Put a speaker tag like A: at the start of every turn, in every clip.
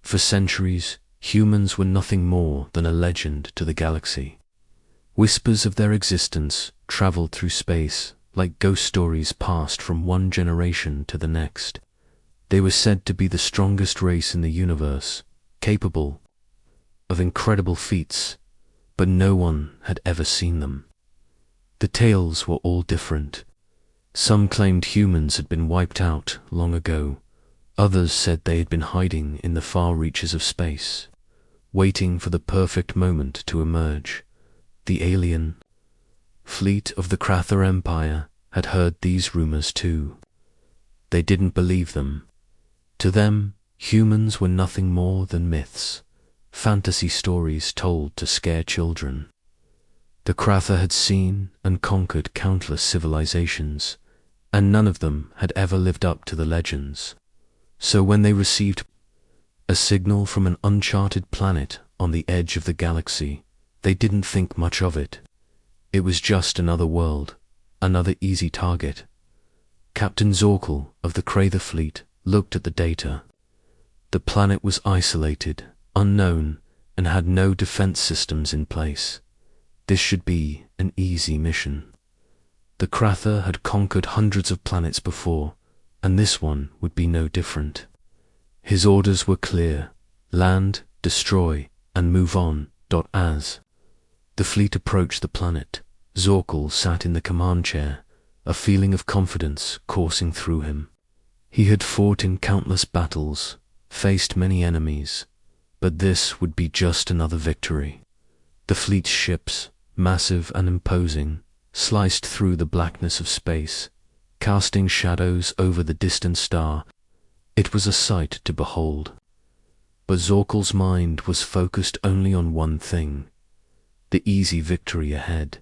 A: For centuries, humans were nothing more than a legend to the galaxy. Whispers of their existence traveled through space like ghost stories passed from one generation to the next. They were said to be the strongest race in the universe, capable of incredible feats, but no one had ever seen them. The tales were all different. Some claimed humans had been wiped out long ago. Others said they had been hiding in the far reaches of space, waiting for the perfect moment to emerge. The alien fleet of the Krather Empire had heard these rumors too. They didn't believe them. To them, humans were nothing more than myths, fantasy stories told to scare children. The Krather had seen and conquered countless civilizations, and none of them had ever lived up to the legends. So when they received a signal from an uncharted planet on the edge of the galaxy, they didn't think much of it. It was just another world, another easy target. Captain Zorkel of the Krather fleet looked at the data. The planet was isolated, unknown, and had no defense systems in place. This should be an easy mission. The Krather had conquered hundreds of planets before, and this one would be no different. His orders were clear: land, destroy, and move on. As the fleet approached the planet, Zorkel sat in the command chair, a feeling of confidence coursing through him. He had fought in countless battles, faced many enemies, but this would be just another victory. The fleet's ships, massive and imposing, sliced through the blackness of space, casting shadows over the distant star. It was a sight to behold. But Zorkel's mind was focused only on one thing: the easy victory ahead.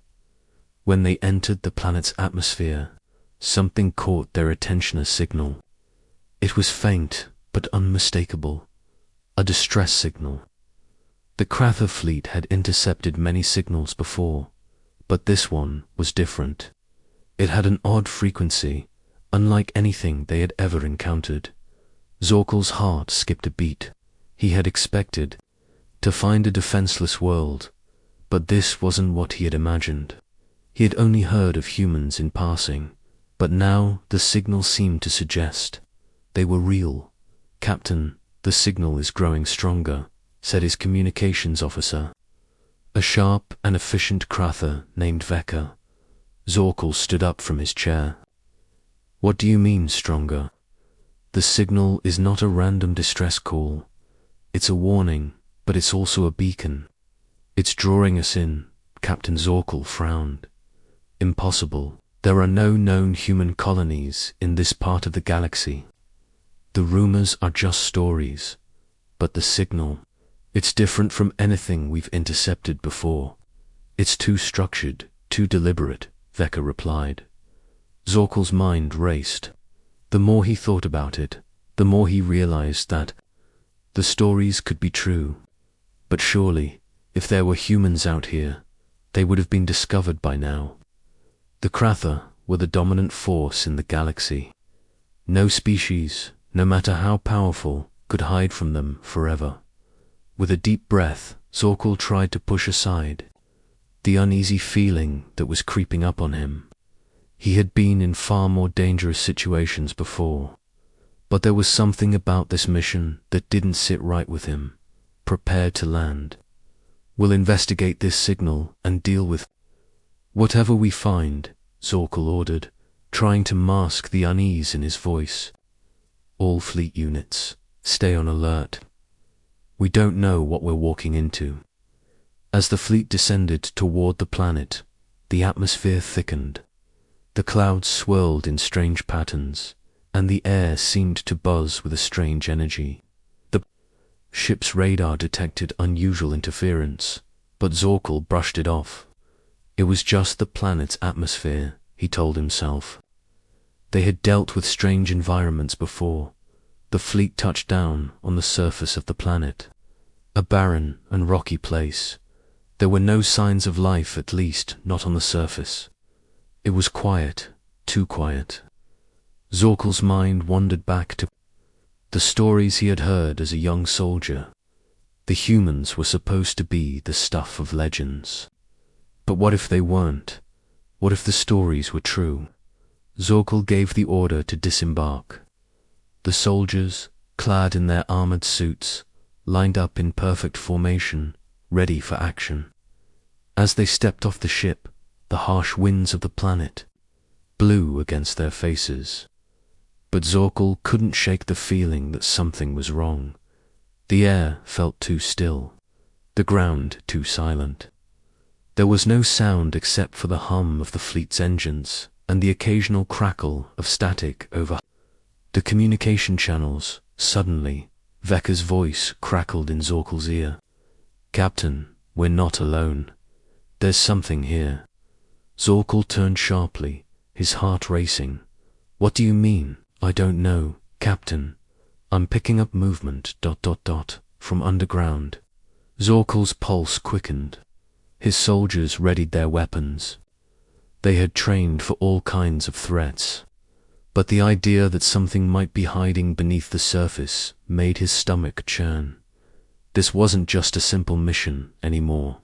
A: When they entered the planet's atmosphere, something caught their attention: a signal. It was faint but unmistakable, a distress signal. The Krather fleet had intercepted many signals before, but this one was different. It had an odd frequency, unlike anything they had ever encountered. Zorkel's heart skipped a beat. He had expected to find a defenseless world, but this wasn't what he had imagined. He had only heard of humans in passing, but now the signal seemed to suggest they were real. "Captain, the signal is growing stronger," said his communications officer, a sharp and efficient Krather named Veka. Zorkel stood up from his chair. "What do you mean, stronger?" "The signal is not a random distress call. It's a warning, but it's also a beacon. It's drawing us in." Captain Zorkel frowned. "Impossible. There are no known human colonies in this part of the galaxy. The rumors are just stories. But the signal, it's different from anything we've intercepted before. It's too structured, too deliberate," Veka replied. Zorkel's mind raced. The more he thought about it, the more he realized that the stories could be true. But surely, if there were humans out here, they would have been discovered by now. The Krather were the dominant force in the galaxy. No species, no matter how powerful, could hide from them forever. With a deep breath, Zorkel tried to push aside the uneasy feeling that was creeping up on him. He had been in far more dangerous situations before, but there was something about this mission that didn't sit right with him. Prepared to land. "We'll investigate this signal and deal with whatever we find," Zorkel ordered, trying to mask the unease in his voice. "All fleet units, stay on alert. We don't know what we're walking into." As the fleet descended toward the planet, the atmosphere thickened. The clouds swirled in strange patterns, and the air seemed to buzz with a strange energy. The ship's radar detected unusual interference, but Zorkel brushed it off. It was just the planet's atmosphere, he told himself. They had dealt with strange environments before. The fleet touched down on the surface of the planet, a barren and rocky place. There were no signs of life, at least not on the surface. It was quiet, too quiet. Zorkel's mind wandered back to The stories he had heard as a young soldier. The humans were supposed to be the stuff of legends. But what if they weren't? What if the stories were true? Zorkel gave the order to disembark. The soldiers, clad in their armored suits, lined up in perfect formation, ready for action. As they stepped off the ship, the harsh winds of the planet blew against their faces. But Zorkel couldn't shake the feeling that something was wrong. The air felt too still, the ground too silent. There was no sound except for the hum of the fleet's engines and the occasional crackle of static over the communication channels. Suddenly, Vecca's voice crackled in Zorkel's ear. "Captain, we're not alone. There's something here." Zorkel turned sharply, his heart racing. "What do you mean?" "I don't know, Captain. I'm picking up movement ... from underground." Zorkel's pulse quickened. His soldiers readied their weapons. They had trained for all kinds of threats. But the idea that something might be hiding beneath the surface made his stomach churn. This wasn't just a simple mission anymore.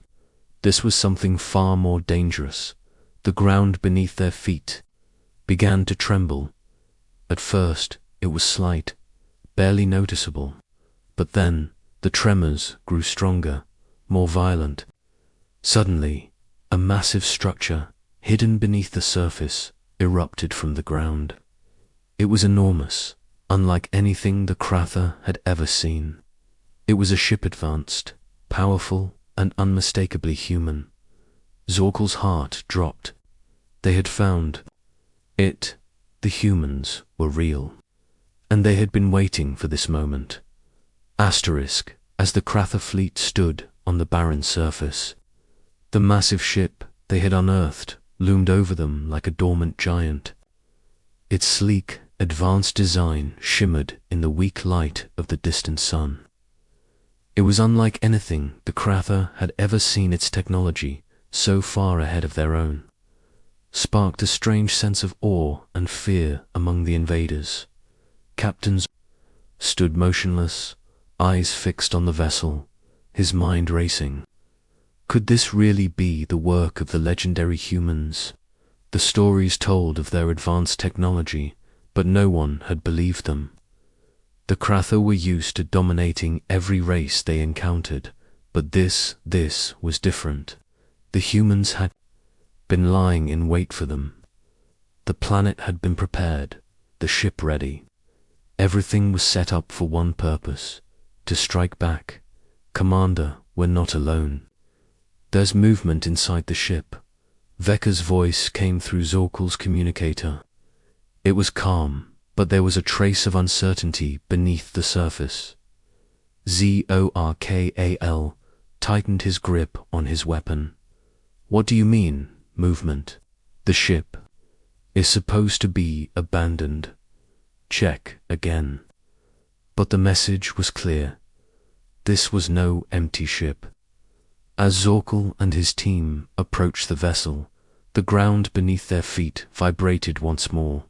A: This was something far more dangerous. The ground beneath their feet began to tremble. At first, it was slight, barely noticeable. But then, the tremors grew stronger, more violent. Suddenly, a massive structure, hidden beneath the surface, erupted from the ground. It was enormous, unlike anything the Krather had ever seen. It was a ship advanced, powerful, and unmistakably human. Zorkel's heart dropped. They had found it. The humans were real. And they had been waiting for this moment. Asterisk, as the Krather fleet stood on the barren surface. The massive ship they had unearthed loomed over them like a dormant giant. Its sleek, advanced design shimmered in the weak light of the distant sun. It was unlike anything the Krather had ever seen. Its technology, so far ahead of their own, sparked a strange sense of awe and fear among the invaders. Captain stood motionless, eyes fixed on the vessel, his mind racing. Could this really be the work of the legendary humans? The stories told of their advanced technology, but no one had believed them. The Krather were used to dominating every race they encountered, but this was different. The humans had been lying in wait for them. The planet had been prepared, the ship ready. Everything was set up for one purpose, to strike back. "Commander, we're not alone. There's movement inside the ship." Vecca's voice came through Zorkel's communicator. It was calm, but there was a trace of uncertainty beneath the surface. Zorkal tightened his grip on his weapon. "What do you mean, movement?" "The ship is supposed to be abandoned. Check again." But the message was clear. This was no empty ship. As Zorkel and his team approached the vessel, the ground beneath their feet vibrated once more,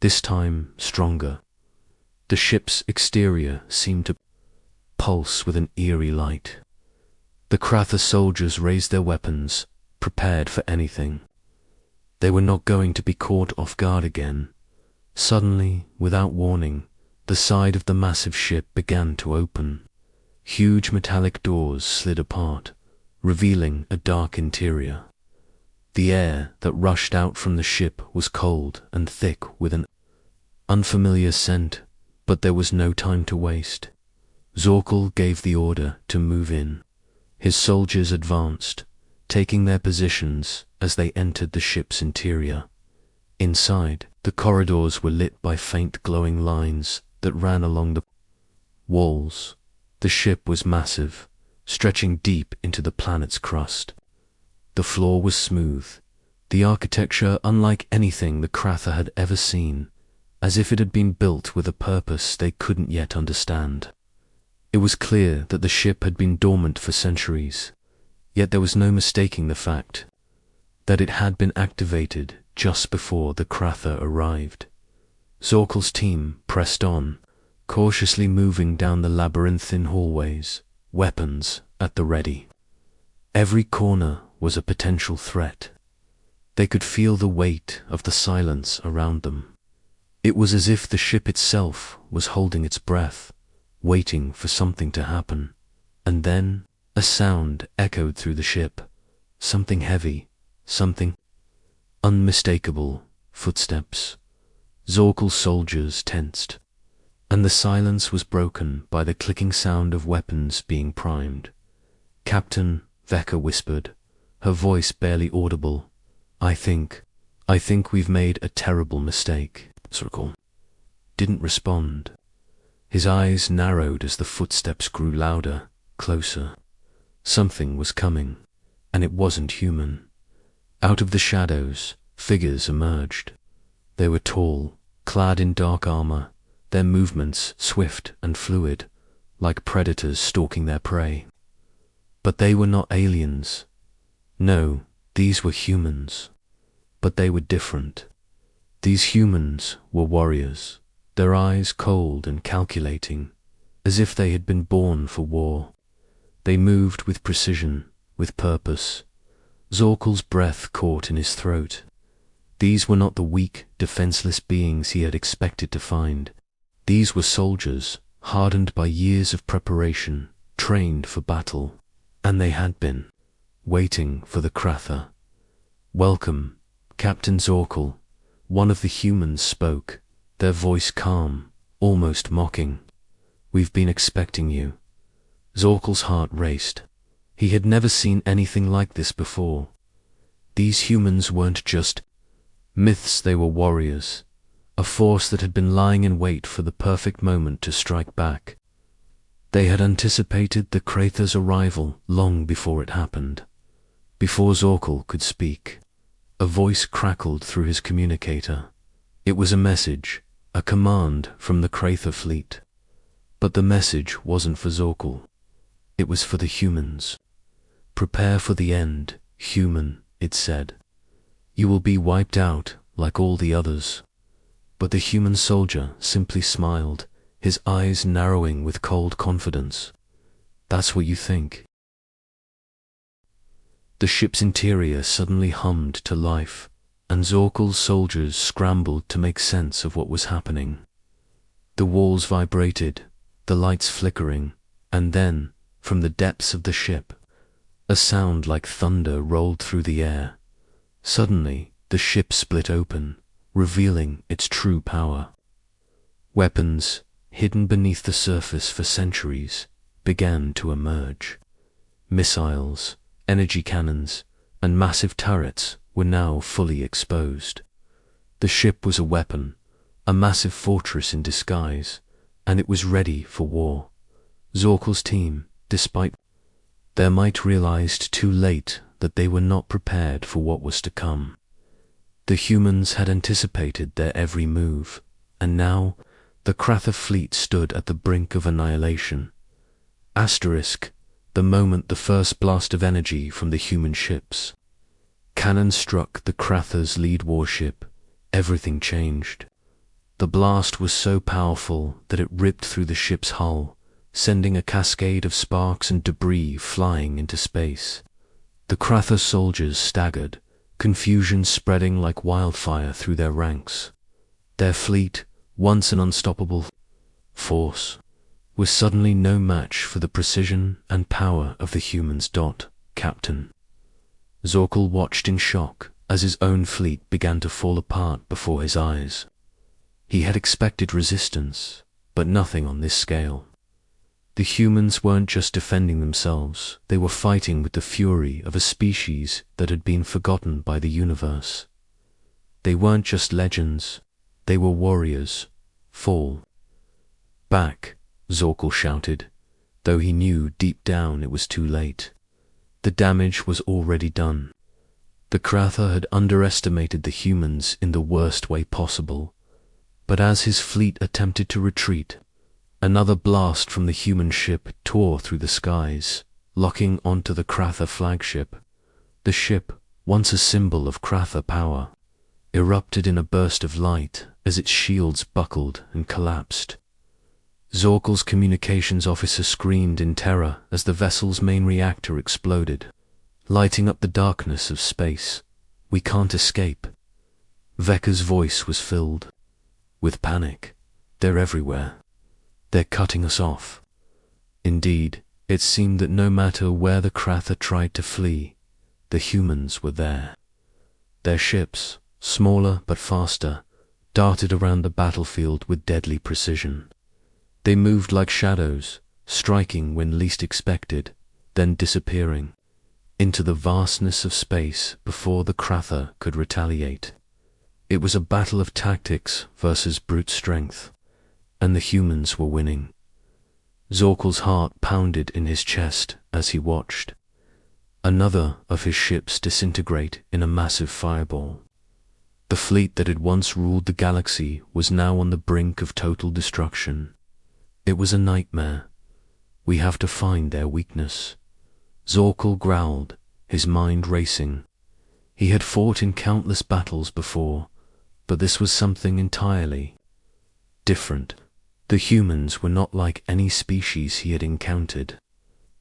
A: this time stronger. The ship's exterior seemed to pulse with an eerie light. The Krather soldiers raised their weapons, prepared for anything. They were not going to be caught off guard again. Suddenly, without warning, the side of the massive ship began to open. Huge metallic doors slid apart, revealing a dark interior. The air that rushed out from the ship was cold and thick with an unfamiliar scent, but there was no time to waste. Zorkel gave the order to move in. His soldiers advanced, taking their positions as they entered the ship's interior. Inside, the corridors were lit by faint glowing lines that ran along the walls. The ship was massive, stretching deep into the planet's crust. The floor was smooth, the architecture unlike anything the Krather had ever seen, as if it had been built with a purpose they couldn't yet understand. It was clear that the ship had been dormant for centuries, yet there was no mistaking the fact that it had been activated just before the Krather arrived. Zorkel's team pressed on, cautiously moving down the labyrinthine hallways, weapons at the ready. Every corner was a potential threat. They could feel the weight of the silence around them. It was as if the ship itself was holding its breath, waiting for something to happen. And then a sound echoed through the ship. Something heavy, something unmistakable. Footsteps. Zorkel's soldiers tensed, and the silence was broken by the clicking sound of weapons being primed. "Captain," Vecca whispered, her voice barely audible, I think we've made a terrible mistake." Zorkel didn't respond. His eyes narrowed as the footsteps grew louder, closer. Something was coming, and it wasn't human. Out of the shadows, figures emerged. They were tall, clad in dark armor, their movements swift and fluid, like predators stalking their prey. But they were not aliens. No, these were humans. But they were different. These humans were warriors, their eyes cold and calculating, as if they had been born for war. They moved with precision, with purpose. Zorkel's breath caught in his throat. These were not the weak, defenseless beings he had expected to find. These were soldiers, hardened by years of preparation, trained for battle. And they had been waiting for the Krather. "Welcome, Captain Zorkel," one of the humans spoke, their voice calm, almost mocking. "We've been expecting you." Zorkel's heart raced. He had never seen anything like this before. These humans weren't just myths, they were warriors, a force that had been lying in wait for the perfect moment to strike back. They had anticipated the Krather's arrival long before it happened. Before Zorkel could speak, a voice crackled through his communicator. It was a message, a command from the Krather fleet. But the message wasn't for Zorkel. It was for the humans. "Prepare for the end, human," it said. "You will be wiped out like all the others." But the human soldier simply smiled, his eyes narrowing with cold confidence. "That's what you think." The ship's interior suddenly hummed to life, and Zorkel's soldiers scrambled to make sense of what was happening. The walls vibrated, the lights flickering, and then, from the depths of the ship, a sound like thunder rolled through the air. Suddenly, the ship split open, revealing its true power. Weapons, hidden beneath the surface for centuries, began to emerge. Missiles, energy cannons, and massive turrets were now fully exposed. The ship was a weapon, a massive fortress in disguise, and it was ready for war. Zorkel's team, despite their might, realized too late that they were not prepared for what was to come. The humans had anticipated their every move, and now the Krather fleet stood at the brink of annihilation. The moment the first blast of energy from the human ships' cannon struck the Krather's lead warship, everything changed. The blast was so powerful that it ripped through the ship's hull, sending a cascade of sparks and debris flying into space. The Krather soldiers staggered, confusion spreading like wildfire through their ranks. Their fleet, once an unstoppable force, was suddenly no match for the precision and power of the humans. "Captain." Zorkel watched in shock as his own fleet began to fall apart before his eyes. He had expected resistance, but nothing on this scale. The humans weren't just defending themselves, they were fighting with the fury of a species that had been forgotten by the universe. They weren't just legends, they were warriors. "Fall back," Zorkel shouted, though he knew deep down it was too late. The damage was already done. The Krather had underestimated the humans in the worst way possible, but as his fleet attempted to retreat, another blast from the human ship tore through the skies, locking onto the Krather flagship. The ship, once a symbol of Krather power, erupted in a burst of light as its shields buckled and collapsed. Zorkel's communications officer screamed in terror as the vessel's main reactor exploded, lighting up the darkness of space. "We can't escape." Vecca's voice was filled with panic. "They're everywhere. They're cutting us off." Indeed, it seemed that no matter where the Kratha tried to flee, the humans were there. Their ships, smaller but faster, darted around the battlefield with deadly precision. They moved like shadows, striking when least expected, then disappearing into the vastness of space before the Kratha could retaliate. It was a battle of tactics versus brute strength, and the humans were winning. Zorkel's heart pounded in his chest as he watched another of his ships disintegrate in a massive fireball. The fleet that had once ruled the galaxy was now on the brink of total destruction. It was a nightmare. "We have to find their weakness." Zorkel growled, his mind racing. He had fought in countless battles before, but this was something entirely different. The humans were not like any species he had encountered.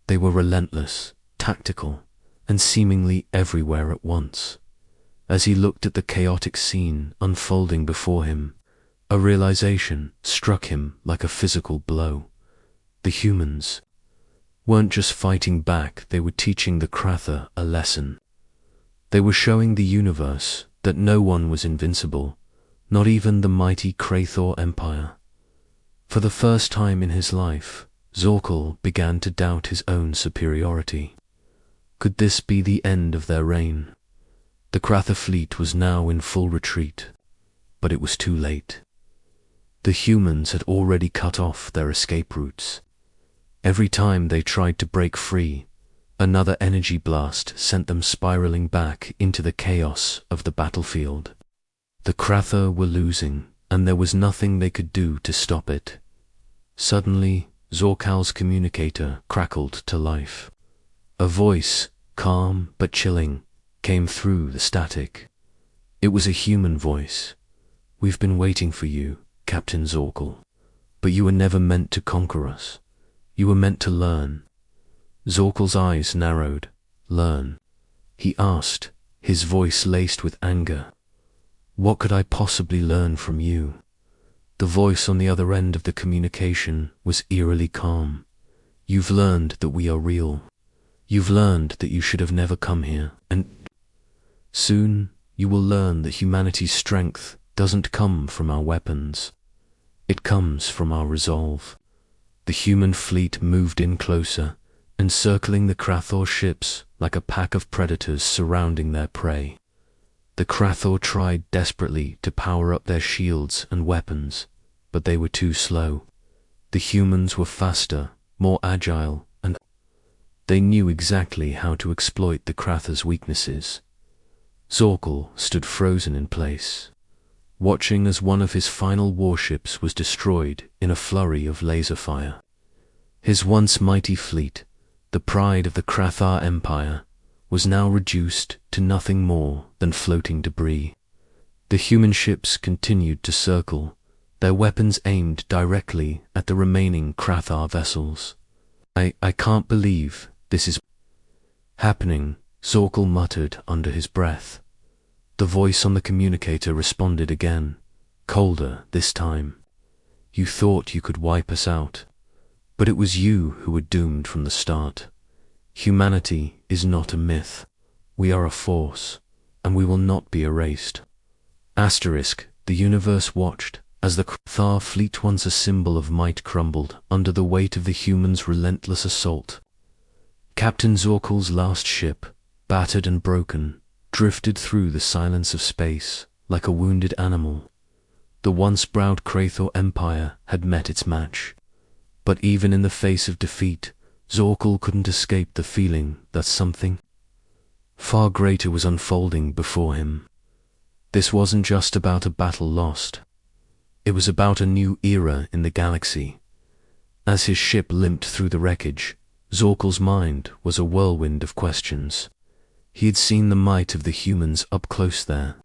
A: They were relentless, tactical, and seemingly everywhere at once. As he looked at the chaotic scene unfolding before him, a realization struck him like a physical blow. The humans weren't just fighting back, they were teaching the Kratha a lesson. They were showing the universe that no one was invincible, not even the mighty Krathor Empire. For the first time in his life, Zorkel began to doubt his own superiority. Could this be the end of their reign? The Kratha fleet was now in full retreat, but it was too late. The humans had already cut off their escape routes. Every time they tried to break free, another energy blast sent them spiraling back into the chaos of the battlefield. The Kratha were losing, and there was nothing they could do to stop it. Suddenly, Zorkel's communicator crackled to life. A voice, calm but chilling, came through the static. It was a human voice. "We've been waiting for you, Captain Zorkel, but you were never meant to conquer us. You were meant to learn." Zorkel's eyes narrowed. "Learn?" he asked, his voice laced with anger. "What could I possibly learn from you?" The voice on the other end of the communication was eerily calm. "You've learned that we are real. You've learned that you should have never come here, and soon you will learn that humanity's strength doesn't come from our weapons. It comes from our resolve." The human fleet moved in closer, encircling the Krathor ships like a pack of predators surrounding their prey. The Krathor tried desperately to power up their shields and weapons, but they were too slow. The humans were faster, more agile, and they knew exactly how to exploit the Kratha's weaknesses. Zorkel stood frozen in place, watching as one of his final warships was destroyed in a flurry of laser fire. His once mighty fleet, the pride of the Krathar Empire, was now reduced to nothing more than floating debris. The human ships continued to circle, their weapons aimed directly at the remaining Krathar vessels. I can't believe this is happening," Zorkel muttered under his breath. The voice on the communicator responded again, colder this time. "You thought you could wipe us out, but it was you who were doomed from the start. Humanity is not a myth. We are a force, and we will not be erased." The universe watched as the Krathar fleet, once a symbol of might, crumbled under the weight of the humans' relentless assault. Captain Zorkel's last ship, battered and broken, drifted through the silence of space like a wounded animal. The once proud Krathor Empire had met its match, but even in the face of defeat, Zorkel couldn't escape the feeling that something far greater was unfolding before him. This wasn't just about a battle lost. It was about a new era in the galaxy. As his ship limped through the wreckage, Zorkel's mind was a whirlwind of questions. He had seen the might of the humans up close there.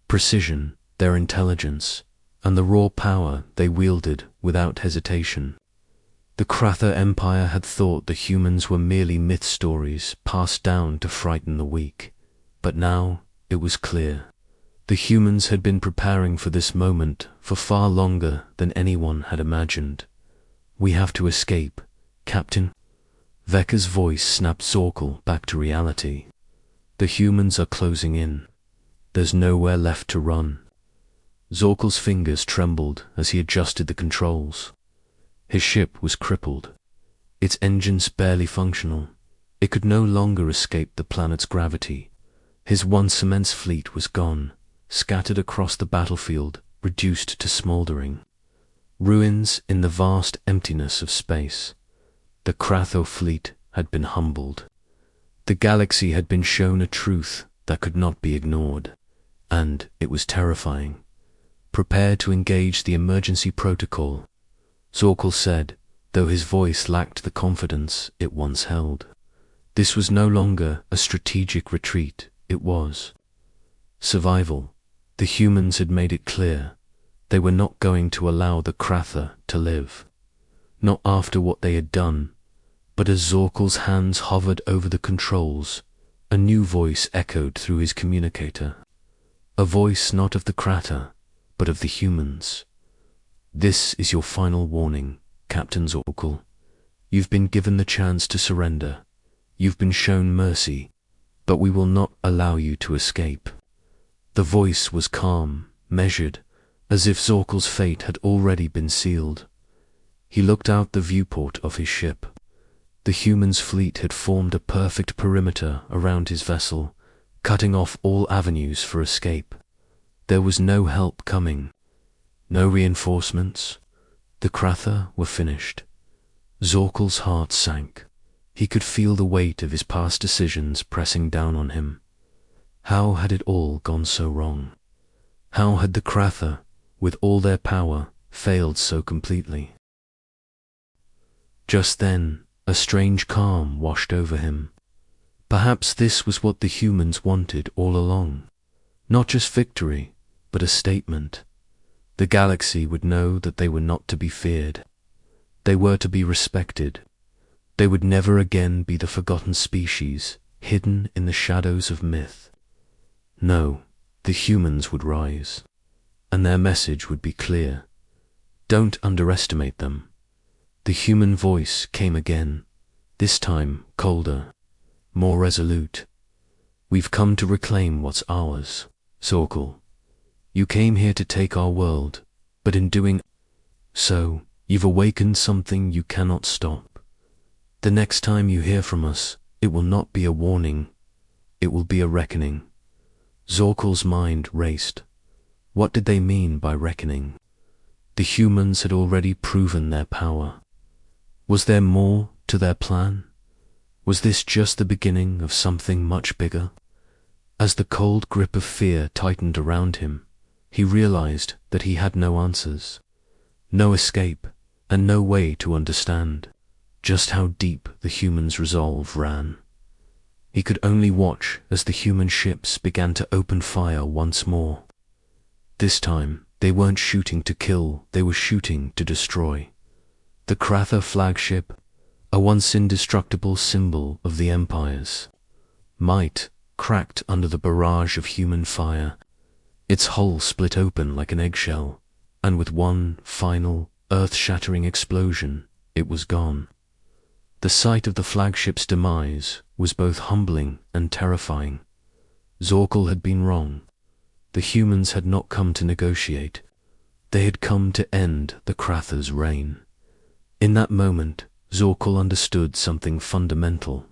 A: Precision, their intelligence, and the raw power they wielded without hesitation. The Kratha Empire had thought the humans were merely myth stories passed down to frighten the weak, but now it was clear. The humans had been preparing for this moment for far longer than anyone had imagined. "We have to escape, Captain." Vecca's voice snapped Zorkel back to reality. "The humans are closing in. There's nowhere left to run." Zorkel's fingers trembled as he adjusted the controls. His ship was crippled, its engines barely functional. It could no longer escape the planet's gravity. His once immense fleet was gone, scattered across the battlefield, reduced to smoldering. Ruins in the vast emptiness of space. The Kratho fleet had been humbled. The galaxy had been shown a truth that could not be ignored, and it was terrifying. "Prepare to engage the emergency protocol," Zorkel said, though his voice lacked the confidence it once held. This was no longer a strategic retreat, it was survival. The humans had made it clear. They were not going to allow the Kratha to live. Not after what they had done, but as Zorkel's hands hovered over the controls, a new voice echoed through his communicator. A voice not of the Kratha, but of the humans. "This is your final warning, Captain Zorkel. You've been given the chance to surrender. You've been shown mercy, but we will not allow you to escape." The voice was calm, measured, as if Zorkel's fate had already been sealed. He looked out the viewport of his ship. The humans' fleet had formed a perfect perimeter around his vessel, cutting off all avenues for escape. There was no help coming. No reinforcements. The Kratha were finished. Zorkel's heart sank. He could feel the weight of his past decisions pressing down on him. How had it all gone so wrong? How had the Kratha, with all their power, failed so completely? Just then, a strange calm washed over him. Perhaps this was what the humans wanted all along. Not just victory, but a statement. The galaxy would know that they were not to be feared. They were to be respected. They would never again be the forgotten species, hidden in the shadows of myth. No, the humans would rise, and their message would be clear. Don't underestimate them. The human voice came again, this time colder, more resolute. "We've come to reclaim what's ours, Zorkel. You came here to take our world, but in doing so, you've awakened something you cannot stop. The next time you hear from us, it will not be a warning, it will be a reckoning." Zorkel's mind raced. What did they mean by reckoning? The humans had already proven their power. Was there more to their plan? Was this just the beginning of something much bigger? As the cold grip of fear tightened around him, he realized that he had no answers, no escape, and no way to understand just how deep the humans' resolve ran. He could only watch as the human ships began to open fire once more. This time, they weren't shooting to kill, they were shooting to destroy. The Kratha flagship, a once indestructible symbol of the empires, might cracked under the barrage of human fire. Its hull split open like an eggshell, and with one final, earth-shattering explosion, it was gone. The sight of the flagship's demise was both humbling and terrifying. Zorkel had been wrong. The humans had not come to negotiate. They had come to end the Kratha's reign. In that moment, Zorkel understood something fundamental.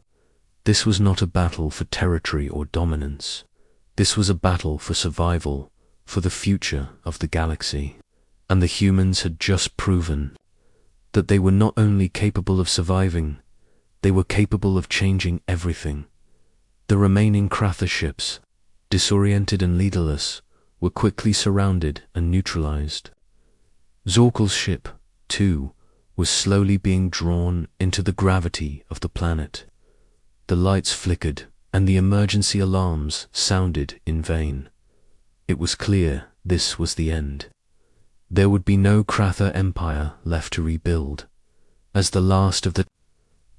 A: This was not a battle for territory or dominance. This was a battle for survival, for the future of the galaxy. And the humans had just proven that they were not only capable of surviving, they were capable of changing everything. The remaining Kratha ships, disoriented and leaderless, were quickly surrounded and neutralized. Zorkel's ship, too, was slowly being drawn into the gravity of the planet. The lights flickered, and the emergency alarms sounded in vain. It was clear this was the end. There would be no Krather Empire left to rebuild. As the last of the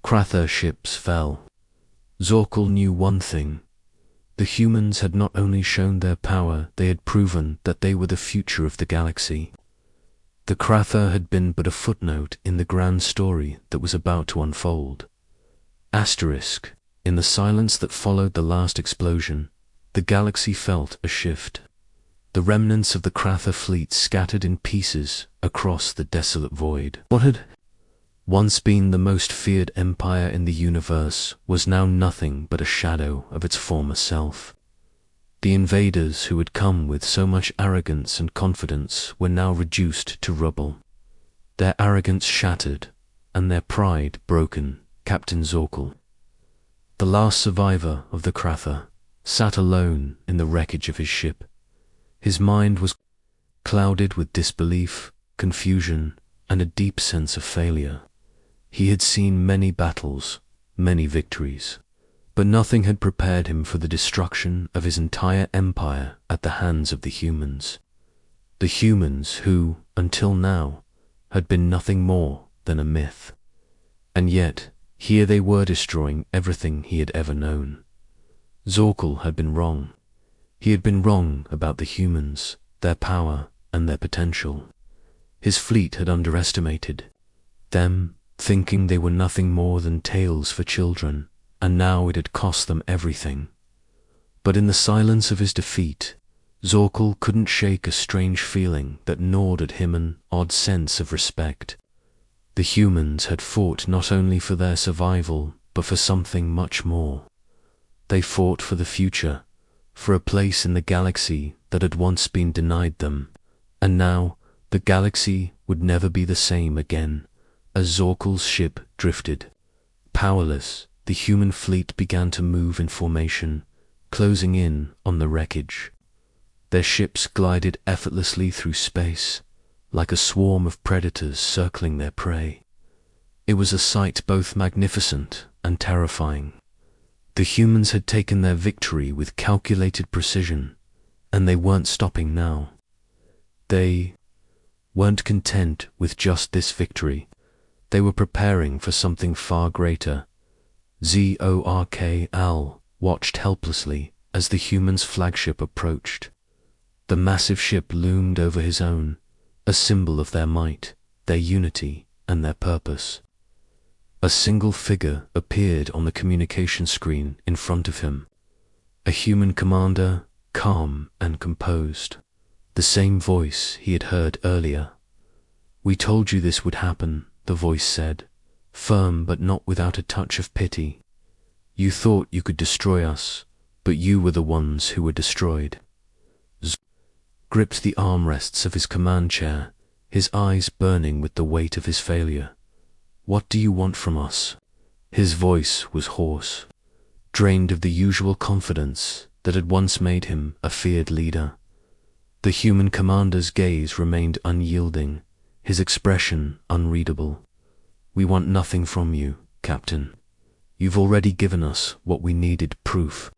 A: Krather ships fell, Zorkel knew one thing. The humans had not only shown their power, they had proven that they were the future of the galaxy. The Krather had been but a footnote in the grand story that was about to unfold. Asterisk. In the silence that followed the last explosion, the galaxy felt a shift. The remnants of the Krather fleet scattered in pieces across the desolate void. What had once been the most feared empire in the universe was now nothing but a shadow of its former self. The invaders who had come with so much arrogance and confidence were now reduced to rubble. Their arrogance shattered, and their pride broken. Captain Zorkel, the last survivor of the Krather, sat alone in the wreckage of his ship. His mind was clouded with disbelief, confusion, and a deep sense of failure. He had seen many battles, many victories, but nothing had prepared him for the destruction of his entire empire at the hands of the humans. The humans who, until now, had been nothing more than a myth. And yet, here they were destroying everything he had ever known. Zorkel had been wrong. He had been wrong about the humans, their power, and their potential. His fleet had underestimated them, thinking they were nothing more than tales for children, and now it had cost them everything. But in the silence of his defeat, Zorkel couldn't shake a strange feeling that gnawed at him, an odd sense of respect. The humans had fought not only for their survival, but for something much more. They fought for the future, for a place in the galaxy that had once been denied them, and now the galaxy would never be the same again. As Zorkel's ship drifted, powerless, the human fleet began to move in formation, closing in on the wreckage. Their ships glided effortlessly through space, like a swarm of predators circling their prey. It was a sight both magnificent and terrifying. The humans had taken their victory with calculated precision, and they weren't stopping now. They weren't content with just this victory. They were preparing for something far greater. Zorkel watched helplessly as the humans' flagship approached. The massive ship loomed over his own, a symbol of their might, their unity, and their purpose. A single figure appeared on the communication screen in front of him. A human commander, calm and composed. The same voice he had heard earlier. "We told you this would happen," the voice said, firm but not without a touch of pity. "You thought you could destroy us, but you were the ones who were destroyed." Gripped the armrests of his command chair, his eyes burning with the weight of his failure. "What do you want from us?" His voice was hoarse, drained of the usual confidence that had once made him a feared leader. The human commander's gaze remained unyielding, his expression unreadable. "We want nothing from you, Captain. You've already given us what we needed, proof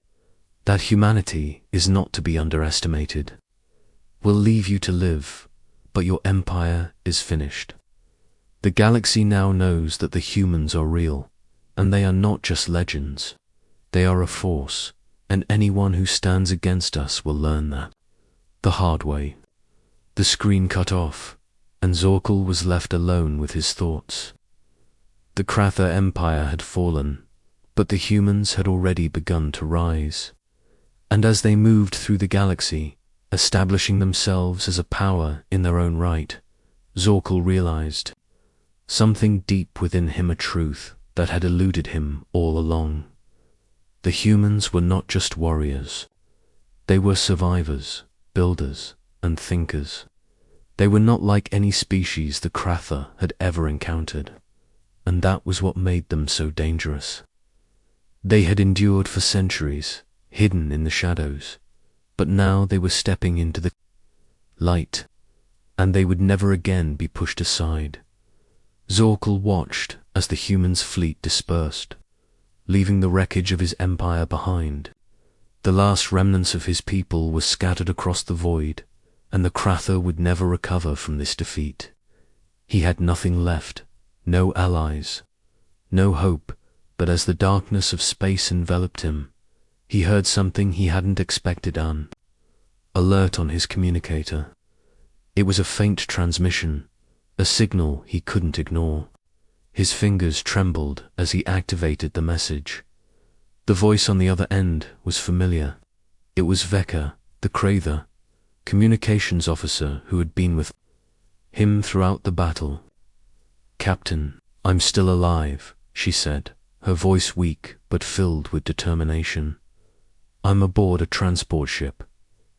A: that humanity is not to be underestimated. We'll leave you to live, but your empire is finished. The galaxy now knows that the humans are real, and they are not just legends. They are a force, and anyone who stands against us will learn that the hard way." The screen cut off, and Zorkel was left alone with his thoughts. The Krather Empire had fallen, but the humans had already begun to rise. And as they moved through the galaxy, establishing themselves as a power in their own right, Zorkel realized something deep within him, a truth that had eluded him all along. The humans were not just warriors. They were survivors, builders, and thinkers. They were not like any species the Krather had ever encountered, and that was what made them so dangerous. They had endured for centuries, hidden in the shadows, but now they were stepping into the light, and they would never again be pushed aside. Zorkel watched as the humans' fleet dispersed, leaving the wreckage of his empire behind. The last remnants of his people were scattered across the void, and the Krather would never recover from this defeat. He had nothing left, no allies, no hope, but as the darkness of space enveloped him, he heard something he hadn't expected. An alert on his communicator. It was a faint transmission, a signal he couldn't ignore. His fingers trembled as he activated the message. The voice on the other end was familiar. It was Veka, the Krather, communications officer who had been with him throughout the battle. "Captain, I'm still alive," she said, her voice weak but filled with determination. "I'm aboard a transport ship.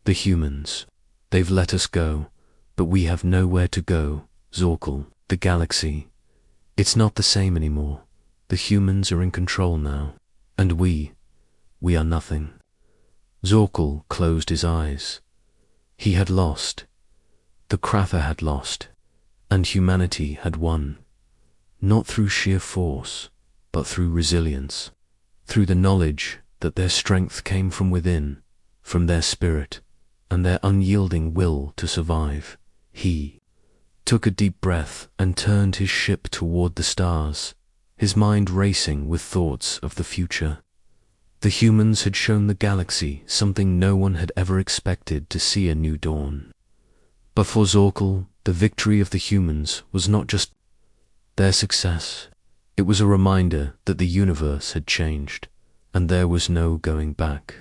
A: The humans. They've let us go, but we have nowhere to go. Zorkel, the galaxy. It's not the same anymore. The humans are in control now. And we are nothing." Zorkel closed his eyes. He had lost. The Krather had lost. And humanity had won. Not through sheer force, but through resilience. Through the knowledge that their strength came from within, from their spirit, and their unyielding will to survive. He took a deep breath and turned his ship toward the stars, his mind racing with thoughts of the future. The humans had shown the galaxy something no one had ever expected: to see a new dawn. But for Zorkel, the victory of the humans was not just their success. It was a reminder that the universe had changed, and there was no going back.